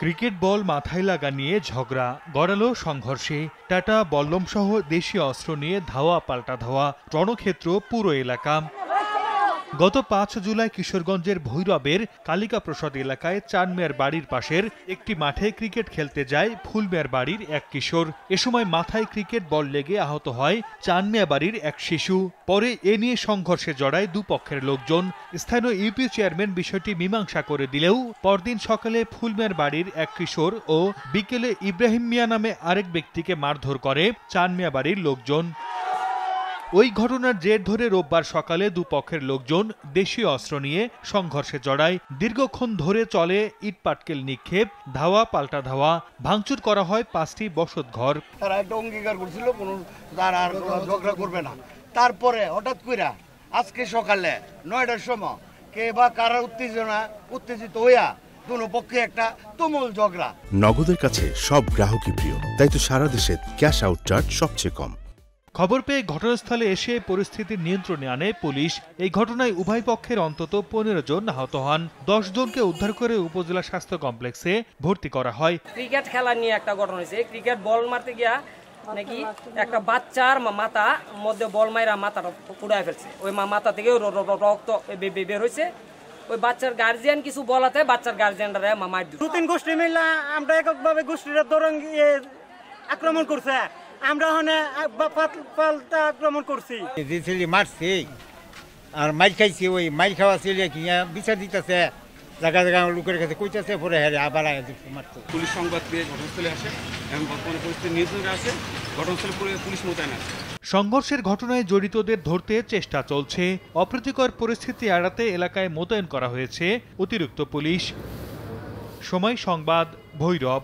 Cricket ball মাথায় লাগা নিয়ে ঝগড়া গড়ালো সংঘর্ষে। টাটা বল্লম সহ দেশীয় অস্ত্র নিয়ে ধাওয়া পাল্টা ধাওয়া, রণক্ষেত্র পুরো এলাকা। গত ৫ জুলাই কিশোরগঞ্জের ভৈরবের কালিকা প্রসাদ এলাকায় চাঁদ মিয়ার বাড়ির পাশের একটি মাঠে ক্রিকেট খেলতে যায় ফুল মিয়ার বাড়ির এক কিশোর। এ সময় মাথায় ক্রিকেট বল লেগে আহত হয় চাঁদ মিয়া বাড়ির এক শিশু। পরে এ নিয়ে সংঘর্ষে জড়ায় দুপক্ষের লোকজন। স্থানীয় ইউপি চেয়ারম্যান বিষয়টি মীমাংসা করে দিলেও পরদিন সকালে ফুল মিয়ার বাড়ির এক কিশোর ও বিকেলে ইব্রাহিম মিয়া নামে আরেক ব্যক্তিকে মারধর করে চাঁদ মিয়া বাড়ির লোকজন। ওই ঘটনার জের ধরে রোববার সকালে দুপক্ষের লোকজন দেশীয় অস্ত্র নিয়ে সংঘর্ষে জড়ায়। দীর্ঘক্ষণ ধরে চলে ইটপাটকেল নিক্ষেপ, ধাওয়া পাল্টা ধাওয়া, ভাঙচুর করা হয় 5টি বসতঘর। তারা একটা অঙ্গীকার করছিল কোনো তারা আর ঝগড়া করবে না। তারপরে হঠাৎ করে আজকে সকালে 9টার সময় কে বা কারা উত্তেজিত হইয়া দুনো পক্ষে একটা তুমুল ঝগড়া। নগদের কাছে সব গ্রাহকই প্রিয়, তাই তো সারা দেশে ক্যাশ আউট চার্জ সবচেয়ে কম। খবর পেয়ে ঘটনাস্থলে এসে পরিস্থিতির নিয়ন্ত্রণে আনে পুলিশ। এই ঘটনায় উভয় পক্ষের অন্তত 15 জন আহত হন। 10 জনকে উদ্ধার করে উপজেলা স্বাস্থ্য কমপ্লেক্সে ভর্তি করা হয়। ক্রিকেট খেলা নিয়ে একটা ঘটনা হয়েছে। ক্রিকেট বল মারতে গিয়া নাকি একটা বাচ্চার মাথা মধ্যে বল মাইরা মাথাটা পুড়ায় ফেলছে। ওই মাথা থেকে রক্ত বের হয়েছে। ওই বাচ্চার গার্জিয়ান কিছু বলাতে বাচ্চার গার্জিয়ানরা মার দিল। 2-3 গোষ্ঠী মিলে আমরা এককভাবে গোষ্ঠীরা ধরন আক্রমণ করছে। আমরা পাল্টা আক্রমণ করছি। যে ছেলে মারছে আর মাইর খাইছে, ওই মাইর খাওয়া ছেলে কি বিচার দিতেছে, জায়গা জায়গা লোকের কাছে কইতেছে, পরে হ্যাঁ আবার মারছে। পুলিশ সংবাদ পেয়ে ঘটনাস্থলে আসে এবং বর্তমানে পরিস্থিতি নিয়ন্ত্রণে আছে। ঘটনাস্থলে পুলিশ মোতায়েন আছে। সংঘর্ষের ঘটনায় জড়িতদের ধরতে চেষ্টা চলছে। অপ্রীতিকর পরিস্থিতি এড়াতে এলাকায় মোতায়েন করা হয়েছে অতিরিক্ত পুলিশ। সময় সংবাদ, ভৈরব।